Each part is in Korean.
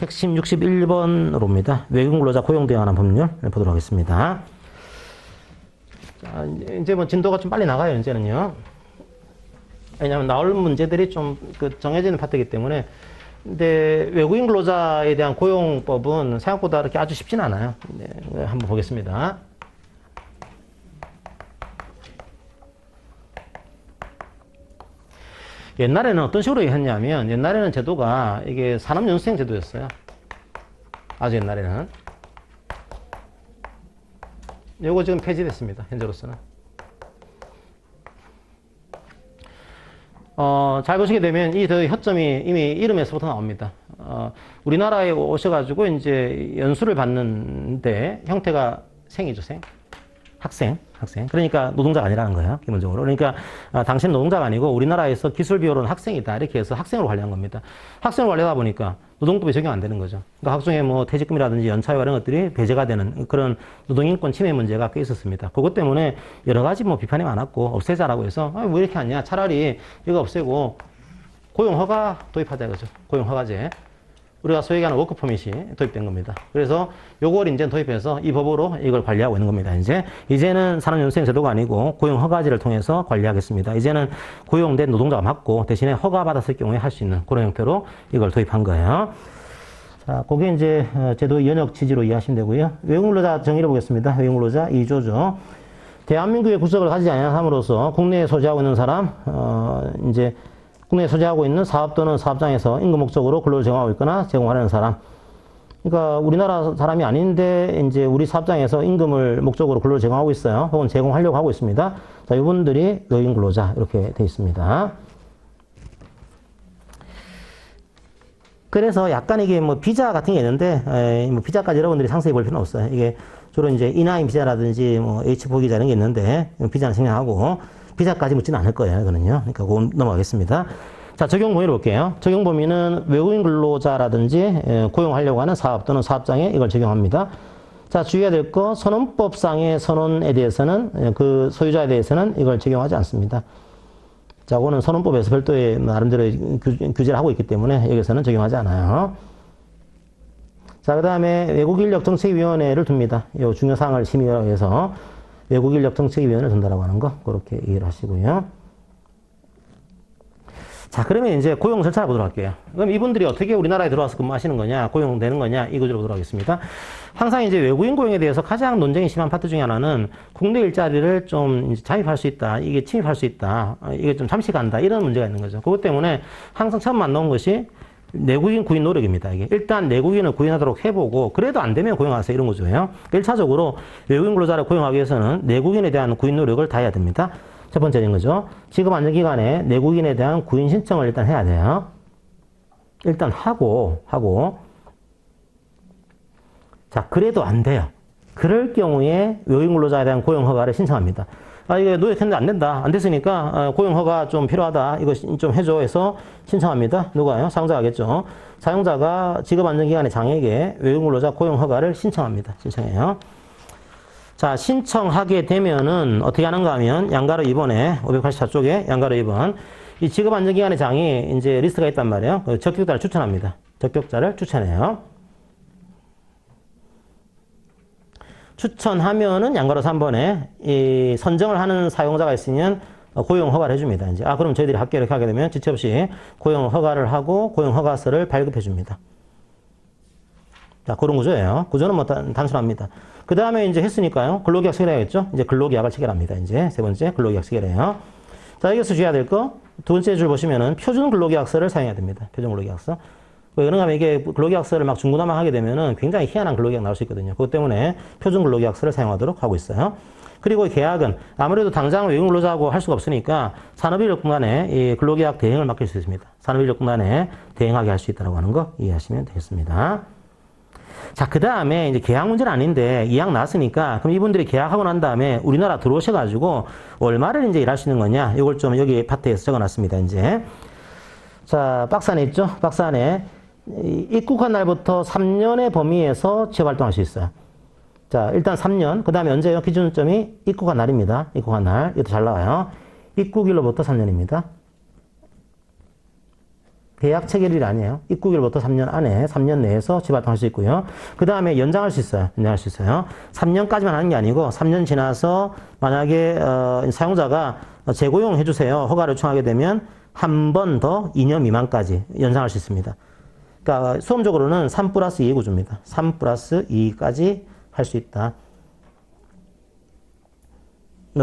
핵심 61번으로입니다. 외국인 근로자 고용 대응하는 법률 보도록 하겠습니다. 자, 이제 뭐 진도가 좀 빨리 나가요, 이제는요. 왜냐하면 나올 문제들이 좀 정해지는 파트이기 때문에. 근데 외국인 근로자에 대한 고용법은 생각보다 그렇게 아주 쉽진 않아요. 네, 한번 보겠습니다. 옛날에는 어떤 식으로 했냐면, 옛날에는 제도가 이게 산업연수생 제도였어요. 아주 옛날에는. 요거 지금 폐지됐습니다. 현재로서는. 잘 보시게 되면 이 허점이 이미 이름에서부터 나옵니다. 우리나라에 오셔가지고 이제 연수를 받는데 형태가 생이죠, 생. 학생. 그러니까 노동자가 아니라는 거예요, 기본적으로. 그러니까 당신은 노동자가 아니고 우리나라에서 기술비호로는 학생이다. 이렇게 해서 학생으로 관리한 겁니다. 학생으로 관리하다 보니까 노동법에 적용 안 되는 거죠. 그러니까 학종의 뭐 퇴직금이라든지 연차와 이런 것들이 배제가 되는 그런 노동인권 침해 문제가 꽤 있었습니다. 그것 때문에 여러 가지 뭐 비판이 많았고 없애자라고 해서 왜 이렇게 하냐. 차라리 이거 없애고 고용허가 도입하자 이거죠. 고용허가제. 우리가 소위 얘기하는 워크 퍼밋이 도입된 겁니다. 그래서 요걸 이제 도입해서 이 법으로 이걸 관리하고 있는 겁니다. 이제는 산업연수생 제도가 아니고 고용 허가제를 통해서 관리하겠습니다. 이제는 고용된 노동자가 맞고 대신에 허가 받았을 경우에 할 수 있는 그런 형태로 이걸 도입한 거예요. 자, 그게 이제 제도의 연역 취지로 이해하시면 되고요. 외국인 근로자 정의를 보겠습니다. 외국인 근로자 2조죠. 대한민국의 국적을 가지지 않음으로써 국내에 소지하고 있는 사람, 이제 국내에 소지하고 있는 사업 또는 사업장에서 임금 목적으로 근로를 제공하고 있거나 제공하려는 사람. 그러니까 우리나라 사람이 아닌데 이제 우리 사업장에서 임금을 목적으로 근로를 제공하고 있어요. 혹은 제공하려고 하고 있습니다. 자, 이분들이 외국인 근로자 이렇게 되어 있습니다. 그래서 약간 이게 뭐 비자 같은 게 있는데 뭐 비자까지 여러분들이 상세히 볼 필요는 없어요. 이게 주로 이제 E9 비자라든지 뭐 H4 비자 이런 게 있는데 비자는 생략하고 비자까지 묻지는 않을 거예요. 이거는요. 그러니까 그건 넘어가겠습니다. 자, 적용 범위를 볼게요. 적용 범위는 외국인 근로자라든지 고용하려고 하는 사업 또는 사업장에 이걸 적용합니다. 자, 주의해야 될 거, 선언법상의 선언에 대해서는 그 소유자에 대해서는 이걸 적용하지 않습니다. 자, 그거는 선언법에서 별도의 나름대로 규제를 하고 있기 때문에 여기서는 적용하지 않아요. 자, 그 다음에 외국인력정책위원회를 둡니다. 이 중요사항을 심의하기 위해서 외국인력정책위원회를 둔다라고 하는 거, 그렇게 이해를 하시고요. 자, 그러면 이제 고용 절차를 보도록 할게요. 그럼 이분들이 어떻게 우리나라에 들어와서 근무하시는 거냐, 고용되는 거냐, 이 구조로 보도록 하겠습니다. 항상 이제 외국인 고용에 대해서 가장 논쟁이 심한 파트 중에 하나는 국내 일자리를 좀 잠입할 수 있다, 이게 침입할 수 있다, 이게 좀 잠식한다, 이런 문제가 있는 거죠. 그것 때문에 항상 처음 만나온 것이 내국인 구인 노력입니다. 이게 일단 내국인을 구인하도록 해보고 그래도 안 되면 고용하세요 이런 거죠. 1차적으로 외국인 근로자를 고용하기 위해서는 내국인에 대한 구인 노력을 다 해야 됩니다. 첫 번째인 거죠. 지급 안정기간에 내국인에 대한 구인 신청을 일단 해야 돼요. 일단 하고 자, 그래도 안 돼요. 그럴 경우에 외국인 근로자에 대한 고용 허가를 신청합니다. 이게 노역했는데 안 된다. 안 됐으니까 고용 허가 좀 필요하다. 이거 좀 해줘 해서 신청합니다. 누가요? 사용자가겠죠. 사용자가 지급 안정기간의 장에게 외국인 근로자 고용 허가를 신청합니다. 신청해요. 자, 신청하게 되면은 어떻게 하는가 하면 양가로 2번에 584쪽에 양가로 2번 이 지급 안정기간의 장이 이제 리스트가 있단 말이에요. 적격자를 추천합니다. 적격자를 추천해요. 추천하면은 양가로 3번에 이 선정을 하는 사용자가 있으면 고용 허가를 해줍니다. 이제 그럼 저희들이 할게 이렇게 하게 되면 지체 없이 고용 허가를 하고 고용 허가서를 발급해 줍니다. 자, 그런 구조예요. 구조는 뭐 단순합니다. 그 다음에 이제 했으니까요. 근로계약 체결해야겠죠? 이제 근로계약을 체결합니다. 이제 세 번째 근로계약 체결해요. 자, 여기서 주의해야 될 거 두 번째 줄 보시면은 표준 근로계약서를 사용해야 됩니다. 표준 근로계약서. 왜 그런가 하면 이게 근로계약서를 막 중구난방 하게 되면은 굉장히 희한한 근로계약 나올 수 있거든요. 그것 때문에 표준 근로계약서를 사용하도록 하고 있어요. 그리고 계약은 아무래도 당장 외국인 근로자하고 할 수가 없으니까 산업인력공단에 이 근로계약 대행을 맡길 수 있습니다. 산업인력공단에 대행하게 할 수 있다고 하는 거 이해하시면 되겠습니다. 자, 그 다음에 이제 계약 문제는 아닌데 이약 나왔으니까 그럼 이분들이 계약하고 난 다음에 우리나라 들어오셔가지고 얼마를 이제 일할 수 있는 거냐? 이걸 좀 여기 파트에서 적어놨습니다. 이제 자, 박스 안에 있죠? 박스 안에 입국한 날부터 3년의 범위에서 취업활동할 수 있어요. 자, 일단 3년. 그 다음에 언제요? 기준점이 입국한 날입니다. 입국한 날. 이것도 잘 나와요. 입국일로부터 3년입니다. 계약 체결일이 아니에요. 입국일부터 3년 안에, 3년 내에서 재발동할 수 있고요. 그 다음에 연장할 수 있어요. 연장할 수 있어요. 3년까지만 하는 게 아니고 3년 지나서 만약에 사용자가 재고용 해주세요. 허가를 요청하게 되면 한 번 더 2년 미만까지 연장할 수 있습니다. 그러니까 수험적으로는 3 플러스 2의 구조입니다. 3 플러스 2까지 할 수 있다.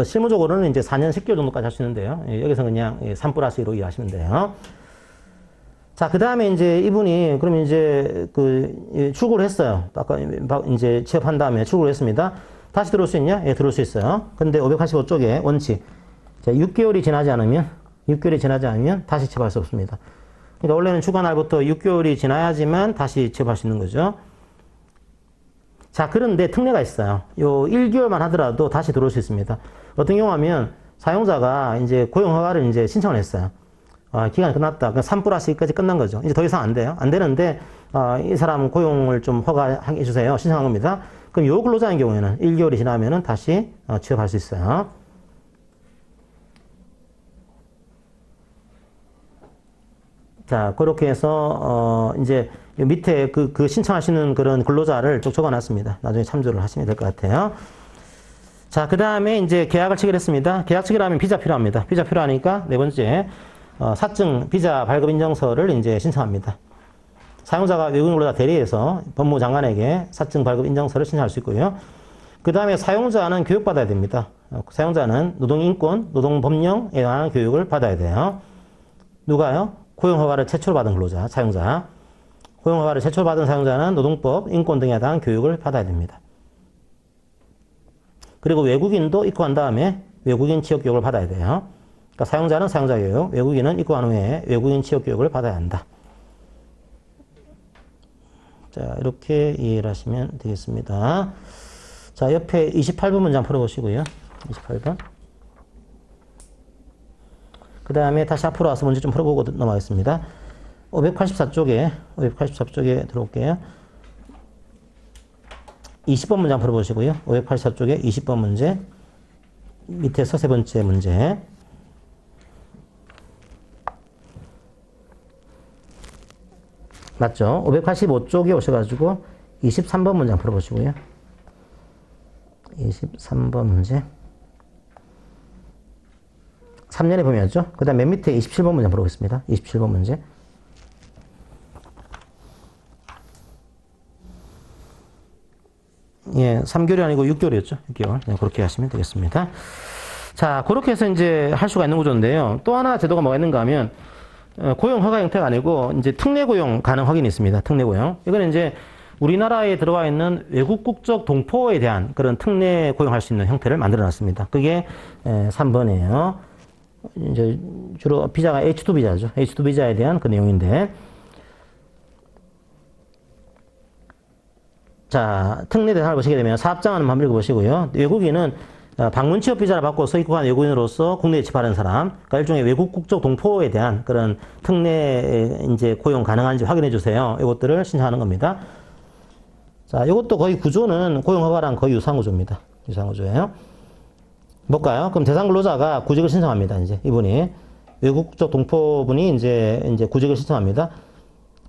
실무적으로는 이제 4년 10개월 정도까지 할 수 있는데요. 여기서 그냥 3 플러스 2로 이해하시면 돼요. 자, 그 다음에 이제 이분이, 그러면 이제 출국을 했어요. 아까 이제 취업한 다음에 출국을 했습니다. 다시 들어올 수 있냐? 예, 들어올 수 있어요. 근데 585쪽에 원칙. 자, 6개월이 지나지 않으면 다시 취업할 수 없습니다. 그러니까 원래는 출가 날부터 6개월이 지나야지만 다시 취업할 수 있는 거죠. 자, 그런데 특례가 있어요. 요 1개월만 하더라도 다시 들어올 수 있습니다. 어떤 경우 하면 사용자가 이제 고용 허가를 이제 신청을 했어요. 기간이 끝났다. 3 플러스 2까지 끝난 거죠. 이제 더 이상 안 돼요. 안 되는데, 이 사람 고용을 좀 허가해 주세요. 신청한 겁니다. 그럼 요 근로자의 경우에는 1개월이 지나면은 다시 취업할 수 있어요. 자, 그렇게 해서, 이제 밑에 그 신청하시는 그런 근로자를 쭉 적어 놨습니다. 나중에 참조를 하시면 될 것 같아요. 자, 그 다음에 이제 계약을 체결했습니다. 계약 체결하면 비자 필요합니다. 비자 필요하니까 네 번째, 사증 비자 발급 인정서를 이제 신청합니다. 사용자가 외국인 근로자 대리해서 법무부 장관에게 사증 발급 인정서를 신청할 수 있고요. 그 다음에 사용자는 교육받아야 됩니다. 사용자는 노동인권, 노동법령에 관한 교육을 받아야 돼요. 누가요? 고용허가를 최초로 받은 근로자, 사용자. 고용허가를 최초로 받은 사용자는 노동법, 인권 등에 대한 교육을 받아야 됩니다. 그리고 외국인도 입국한 다음에 외국인 취업 교육을 받아야 돼요. 그러니까 사용자는 사용자 교육, 외국인은 입국한 후에 외국인 취업 교육을 받아야 한다. 자, 이렇게 이해를 하시면 되겠습니다. 자, 옆에 28번 문장 풀어보시고요. 28번. 그 다음에 다시 앞으로 와서 문제 좀 풀어보고 넘어가겠습니다. 584쪽에 들어올게요. 20번 문장 풀어보시고요. 584쪽에 20번 문제. 밑에서 세 번째 문제. 맞죠? 585쪽에 오셔가지고 23번 문장 풀어보시고요. 23번 문제. 3년의 범위였죠? 그 다음 맨 밑에 27번 문제 풀어보겠습니다. 27번 문제. 예, 3개월이 아니고 6개월이었죠? 6개월. 네, 그렇게 하시면 되겠습니다. 자, 그렇게 해서 이제 할 수가 있는 구조인데요. 또 하나 제도가 뭐가 있는가 하면, 고용 허가 형태가 아니고, 이제 특례 고용 가능 확인이 있습니다. 특례 고용. 이거는 이제 우리나라에 들어와 있는 외국 국적 동포에 대한 그런 특례 고용할 수 있는 형태를 만들어 놨습니다. 그게 3번이에요. 이제 주로 비자가 H2 비자죠. H2 비자에 대한 그 내용인데, 자, 특례 대상을 보시게 되면 사업장은 한번 읽어보시고요. 외국인은 방문 취업 비자를 받고 입국한 외국인으로서 국내에 집하는 사람, 그러니까 일종의 외국 국적 동포에 대한 그런 특례 이제 고용 가능한지 확인해 주세요. 이것들을 신청하는 겁니다. 자, 이것도 거의 구조는 고용 허가랑 거의 유사한 구조입니다. 유사한 구조예요. 볼까요? 그럼 대상 근로자가 구직을 신청합니다. 이제 이분이 외국 국적 동포분이 이제 구직을 신청합니다.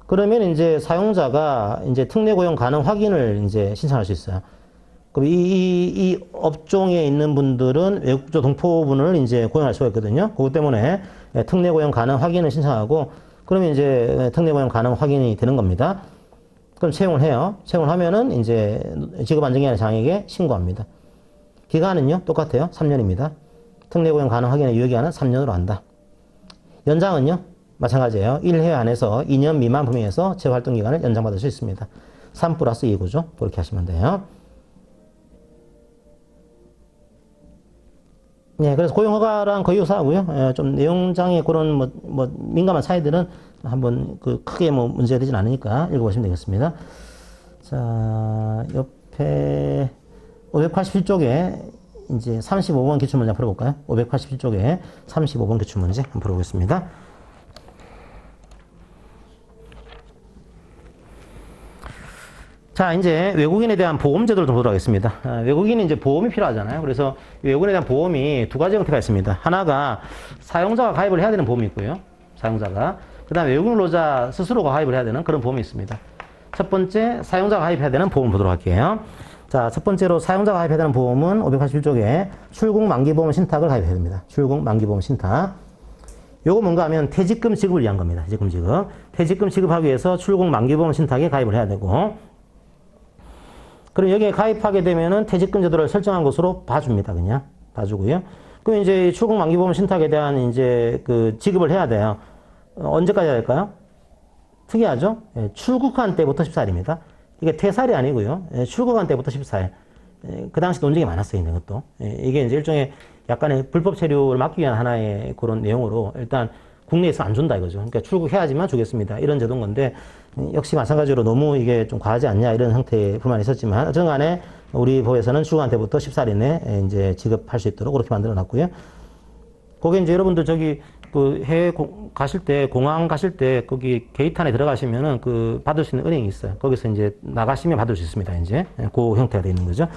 그러면 이제 사용자가 이제 특례 고용 가능 확인을 이제 신청할 수 있어요. 그럼 이 업종에 있는 분들은 외국적 동포분을 이제 고용할 수가 있거든요. 그것 때문에 특례 고용 가능 확인을 신청하고, 그러면 이제 특례 고용 가능 확인이 되는 겁니다. 그럼 채용을 해요. 채용을 하면은 이제 직업 안정기관의 장에게 신고합니다. 기간은요, 똑같아요. 3년입니다. 특례 고용 가능 확인의 유효기간은 3년으로 한다. 연장은요, 마찬가지예요. 1회 안에서 2년 미만 범위에서 재활동 기간을 연장받을 수 있습니다. 3 플러스 2구죠. 그렇게 하시면 돼요. 네, 그래서 고용허가랑 거의 유사하고요. 좀 내용장의 그런 민감한 차이들은 한번 크게 문제가 되진 않으니까 읽어보시면 되겠습니다. 자, 옆에 587쪽에 이제 35번 기출문제 한번 풀어볼까요? 587쪽에 35번 기출문제 한번 풀어보겠습니다. 자, 이제 외국인에 대한 보험 제도를 좀 보도록 하겠습니다. 외국인이 이제 보험이 필요하잖아요. 그래서 외국인에 대한 보험이 두 가지 형태가 있습니다. 하나가 사용자가 가입을 해야 되는 보험이 있고요. 사용자가. 그 다음에 외국 근로자 스스로가 가입을 해야 되는 그런 보험이 있습니다. 첫 번째, 사용자가 가입해야 되는 보험 보도록 할게요. 자, 첫 번째로 사용자가 가입해야 되는 보험은 581쪽에 출국 만기보험 신탁을 가입해야 됩니다. 출국 만기보험 신탁. 요거 뭔가 하면 퇴직금 지급을 위한 겁니다. 퇴직금 지급. 퇴직금 지급하기 위해서 출국 만기보험 신탁에 가입을 해야 되고, 그럼 여기에 가입하게 되면은 퇴직금 제도를 설정한 것으로 봐줍니다. 그냥. 봐주고요. 그럼 이제 출국 만기보험 신탁에 대한 이제 그 지급을 해야 돼요. 언제까지 해야 될까요? 특이하죠? 예, 출국한 때부터 14일입니다. 이게 퇴살이 아니고요. 예, 출국한 때부터 14일. 예, 그 당시 논쟁이 많았어요, 이것도. 예, 이게 이제 일종의 약간의 불법 체류를 막기 위한 하나의 그런 내용으로 일단 국내에서 안 준다 이거죠. 그러니까 출국해야지만 주겠습니다. 이런 제도인 건데, 역시 마찬가지로 너무 이게 좀 과하지 않냐 이런 형태의 불만이 있었지만, 어쨌든 간에 우리 법에서는 출국한 때부터 14일 이내 이제 지급할 수 있도록 그렇게 만들어 놨고요. 거기 이제 여러분들 저기 그 해외 가실 때, 공항 가실 때 거기 게이트 안에 들어가시면은 그 받을 수 있는 은행이 있어요. 거기서 이제 나가시면 받을 수 있습니다. 이제 그 형태가 되어 있는 거죠.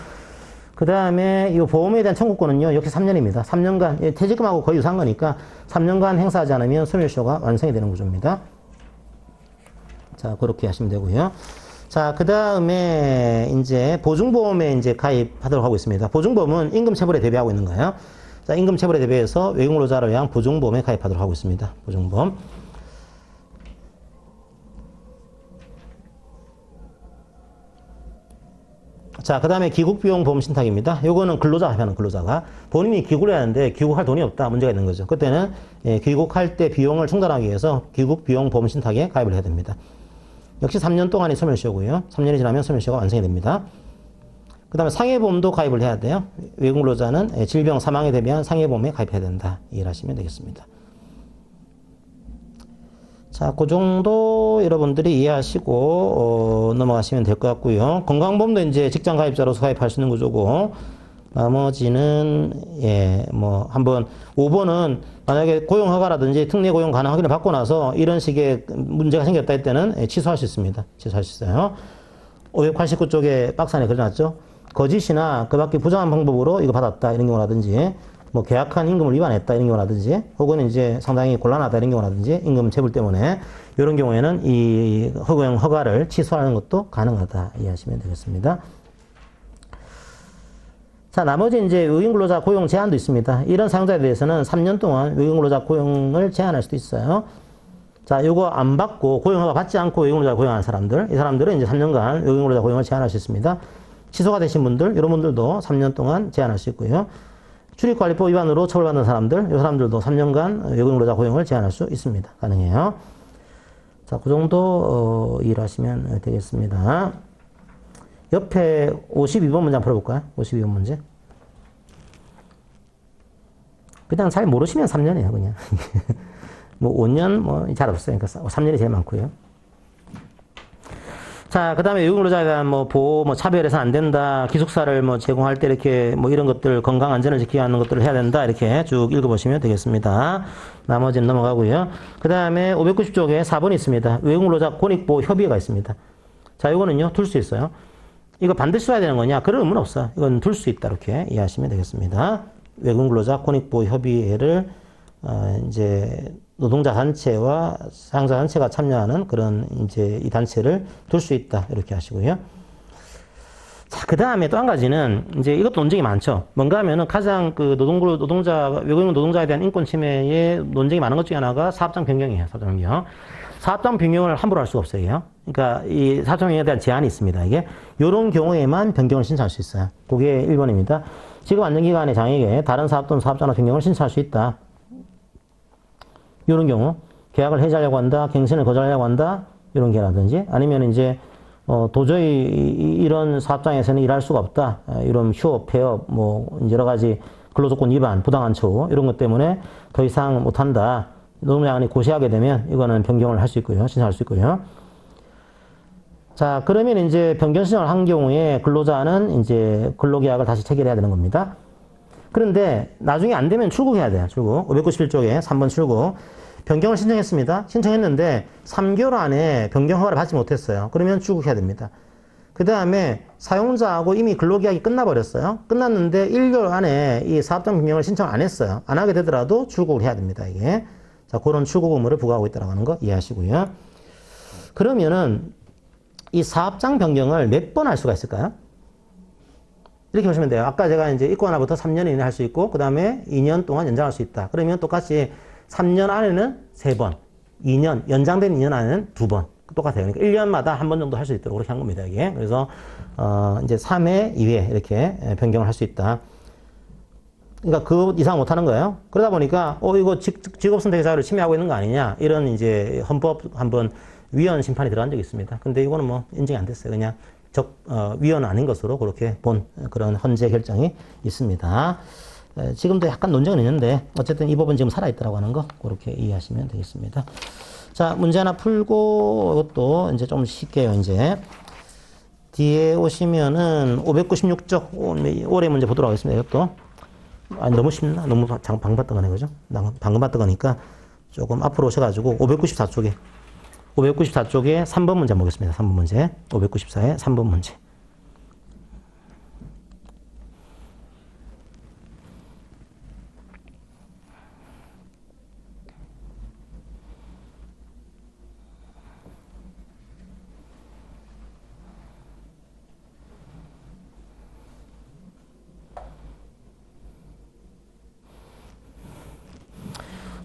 그 다음에 이 보험에 대한 청구권은요, 역시 3년입니다. 3년간, 퇴직금하고 거의 유사한 거니까 3년간 행사하지 않으면 소멸시효가 완성이 되는 구조입니다. 자, 그렇게 하시면 되고요. 자, 그 다음에 이제 보증보험에 이제 가입하도록 하고 있습니다. 보증보험은 임금체불에 대비하고 있는 거예요. 자, 임금체불에 대비해서 외국근로자를 위한 보증보험에 가입하도록 하고 있습니다. 보증보험. 자, 그 다음에 귀국비용보험 신탁입니다. 요거는 근로자가 하면 근로자가 본인이 귀국을 해야 하는데 귀국할 돈이 없다. 문제가 있는 거죠. 그때는 귀국할 때 비용을 충당하기 위해서 귀국비용보험 신탁에 가입을 해야 됩니다. 역시 3년 동안이 소멸시효고요. 3년이 지나면 소멸시효가 완성이 됩니다. 그 다음에 상해보험도 가입을 해야 돼요. 외국근로자는 질병 사망에 대비한 상해보험에 가입해야 된다. 이해하시면 되겠습니다. 자, 그 정도 여러분들이 이해하시고 넘어가시면 될 것 같고요. 건강보험도 이제 직장 가입자로서 가입할 수 있는 구조고, 나머지는 뭐 한번 5번은 만약에 고용허가라든지 특례 고용 가능 확인을 받고 나서 이런 식의 문제가 생겼다 할 때는 취소할 수 있습니다. 취소할 수 있어요. 589쪽에 박스 안에 그려놨죠. 거짓이나 그 밖에 부정한 방법으로 이거 받았다 이런 경우라든지, 뭐 계약한 임금을 위반했다 이런 경우라든지, 혹은 이제 상당히 곤란하다 이런 경우라든지, 임금 체불 때문에 이런 경우에는 이 허용 허가를 취소하는 것도 가능하다 이해하시면 되겠습니다. 자, 나머지 이제 외국근로자 고용 제한도 있습니다. 이런 사용자에 대해서는 3년 동안 외국근로자 고용을 제한할 수도 있어요. 자, 요거 안 받고 고용허가 받지 않고 외국근로자 고용하는 사람들, 이 사람들은 이제 3년간 외국근로자 고용을 제한할 수 있습니다. 취소가 되신 분들, 이런 분들도 3년 동안 제한할 수 있고요. 출입관리법 위반으로 처벌받는 사람들, 이 사람들도 3년간 외국근로자 고용을 제한할 수 있습니다. 가능해요. 자, 그 정도 이해하시면 되겠습니다. 옆에 52번 문제 한번 풀어볼까요? 52번 문제. 그냥 잘 모르시면 3년이에요, 그냥. 뭐 5년 뭐 잘 없어요. 그러니까 3년이 제일 많고요. 자, 그 다음에 외국근로자에 대한 뭐 보호, 뭐 차별해서는 안 된다. 기숙사를 뭐 제공할 때 이렇게 뭐 이런 것들, 건강 안전을 지키기 하는 것들을 해야 된다. 이렇게 쭉 읽어보시면 되겠습니다. 나머지는 넘어가고요. 그 다음에 590쪽에 4번이 있습니다. 외국근로자 권익보호 협의회가 있습니다. 자, 이거는요, 둘 수 있어요. 이거 반드시 써야 되는 거냐? 그런 의무는 없어요. 이건 둘 수 있다. 이렇게 이해하시면 되겠습니다. 외국근로자 권익보호 협의회를 이제 노동자 단체와 사용자 단체가 참여하는 그런 이제 이 단체를 둘 수 있다. 이렇게 하시고요. 자, 그 다음에 또 한 가지는 이제 이것도 논쟁이 많죠. 뭔가 하면은 가장 그 외국인 노동자에 대한 인권 침해에 논쟁이 많은 것 중에 하나가 사업장 변경이에요. 사업장 변경. 사업장 변경을 함부로 할 수가 없어요. 그러니까 이 사업장 변경에 대한 제한이 있습니다. 이게 이런 경우에만 변경을 신청할 수 있어요. 그게 1번입니다. 지급 안정기간의 장에게 다른 사업 또는 사업장으로 변경을 신청할 수 있다. 이런 경우 계약을 해지하려고 한다, 갱신을 거절하려고 한다, 이런 게라든지, 아니면 이제 도저히 이런 사업장에서는 일할 수가 없다, 이런 휴업, 폐업, 뭐 여러 가지 근로조건 위반, 부당한 처우 이런 것 때문에 더 이상 못한다. 노동자간이 고시하게 되면 이거는 변경을 할 수 있고요, 신청할 수 있고요. 자, 그러면 이제 변경 신청을 한 경우에 근로자는 이제 근로계약을 다시 체결해야 되는 겁니다. 그런데 나중에 안 되면 출국해야 돼요. 출국. 591쪽에 3번 출국. 변경을 신청했습니다. 신청했는데 3개월 안에 변경 허가를 받지 못했어요. 그러면 출국해야 됩니다. 그 다음에 사용자하고 이미 근로계약이 끝나버렸어요. 끝났는데 1개월 안에 이 사업장 변경을 신청 안 했어요. 안 하게 되더라도 출국을 해야 됩니다. 이게. 자, 자, 그런 출국 의무를 부과하고 있다는 하는 거 이해하시고요. 그러면은 이 사업장 변경을 몇 번 할 수가 있을까요? 이렇게 보시면 돼요. 아까 제가 이제 입고 하나부터 3년 이내 할 수 있고, 그 다음에 2년 동안 연장할 수 있다. 그러면 똑같이 3년 안에는 3번, 2년, 연장된 2년 안에는 2번. 똑같아요. 그러니까 1년마다 한 번 정도 할 수 있도록 그렇게 한 겁니다, 이게. 그래서, 이제 3회, 2회 이렇게 변경을 할 수 있다. 그러니까 그 이상 못 하는 거예요. 그러다 보니까, 이거 직업 선택의 자유를 침해하고 있는 거 아니냐. 이런 이제 헌법 한번 위헌 심판이 들어간 적이 있습니다. 근데 이거는 뭐 인정이 안 됐어요. 그냥 위헌 아닌 것으로 그렇게 본 그런 헌재 결정이 있습니다. 지금도 약간 논쟁은 있는데 어쨌든 이 법은 지금 살아있다고 하는 거 그렇게 이해하시면 되겠습니다. 자, 문제 하나 풀고 이것도 이제 좀 쉽게요. 이제 뒤에 오시면은 596쪽 올해 문제 보도록 하겠습니다. 이것도 너무 쉽나? 너무 방금 봤던 거네, 그죠? 방금 봤던 거니까 조금 앞으로 오셔가지고 594쪽에 3번 문제 한번 보겠습니다. 3번 문제. 594의 3번 문제.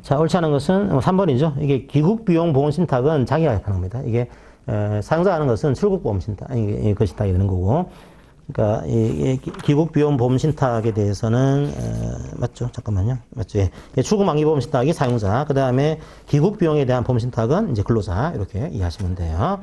자, 옳지 않은 것은 3번이죠. 이게 기국비용보험신탁은 자기가 하는 겁니다. 이게 사용자가 하는 것은 출국보험신탁, 아니 그 신탁이 되는 거고. 그러니까 이 기국비용보험신탁에 대해서는 맞죠? 잠깐만요. 맞죠? 예. 출국만기보험신탁이 사용자, 그 다음에 기국비용에 대한 보험신탁은 이제 근로자 이렇게 이해하시면 돼요.